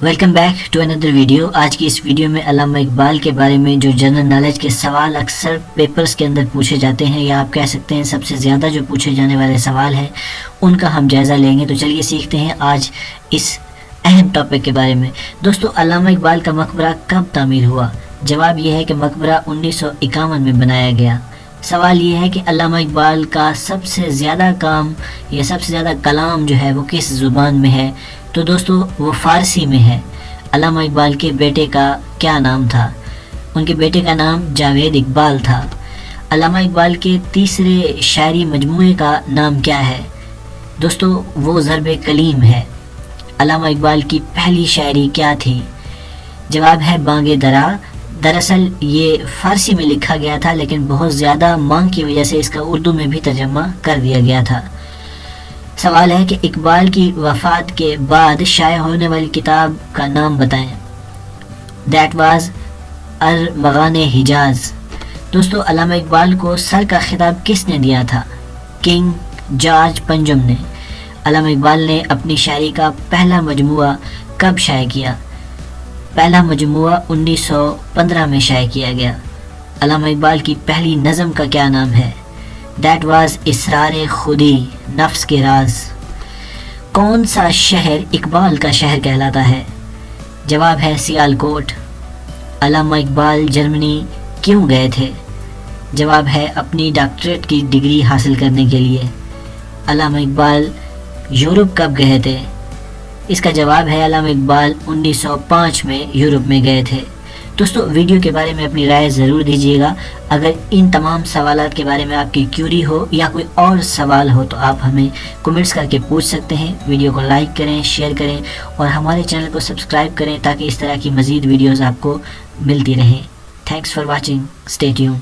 Welcome back to another video. آج کی اس video میں علامہ اقبال کے بارے میں جو جنرل نالج کے سوال اکثر پیپرز کے اندر پوچھے جاتے ہیں، یا آپ کہہ سکتے ہیں سب سے زیادہ جو پوچھے جانے والے سوال ہیں، ان کا ہم جائزہ لیں گے۔ تو چلیے سیکھتے ہیں آج اس اہم ٹاپک کے بارے میں۔ دوستو، علامہ اقبال کا مقبرہ کب تعمیر ہوا؟ جواب یہ ہے کہ مقبرہ 1951 میں بنایا گیا۔ سوال یہ ہے کہ علامہ اقبال کا سب سے زیادہ کام یا سب سے زیادہ کلام جو ہے وہ کس زبان میں ہے؟ تو دوستو وہ فارسی میں ہے۔ علامہ اقبال کے بیٹے کا کیا نام تھا؟ ان کے بیٹے کا نام جاوید اقبال تھا۔ علامہ اقبال کے تیسرے شاعری مجموعے کا نام کیا ہے؟ دوستو وہ ضرب کلیم ہے۔ علامہ اقبال کی پہلی شاعری کیا تھی؟ جواب ہے بانگ درا۔ دراصل یہ فارسی میں لکھا گیا تھا، لیکن بہت زیادہ مانگ کی وجہ سے اس کا اردو میں بھی ترجمہ کر دیا گیا تھا۔ سوال ہے کہ اقبال کی وفات کے بعد شائع ہونے والی کتاب کا نام بتائیں۔ That was Armaghan Hijaz. دوستو علامہ اقبال کو سر کا خطاب کس نے دیا تھا؟ کنگ جارج پنجم نے۔ علامہ اقبال نے اپنی شاعری کا پہلا مجموعہ کب شائع کیا؟ پہلا مجموعہ 1915 میں شائع کیا گیا۔ علامہ اقبال کی پہلی نظم کا کیا نام ہے؟ دیٹ واز اسرار خودی، نفس کے راز۔ کون سا شہر اقبال کا شہر کہلاتا ہے؟ جواب ہے سیالکوٹ۔ علامہ اقبال جرمنی کیوں گئے تھے؟ جواب ہے اپنی ڈاکٹریٹ کی ڈگری حاصل کرنے کے لیے۔ علامہ اقبال یورپ کب گئے تھے؟ اس کا جواب ہے علامہ اقبال 1905 میں یورپ میں گئے تھے۔ دوستو ویڈیو کے بارے میں اپنی رائے ضرور دیجیے گا۔ اگر ان تمام سوالات کے بارے میں آپ کی کیوری ہو یا کوئی اور سوال ہو تو آپ ہمیں کمنٹس کر کے پوچھ سکتے ہیں۔ ویڈیو کو لائک کریں، شیئر کریں اور ہمارے چینل کو سبسکرائب کریں تاکہ اس طرح کی مزید ویڈیوز آپ کو ملتی رہیں۔ Thanks for watching, stay tune.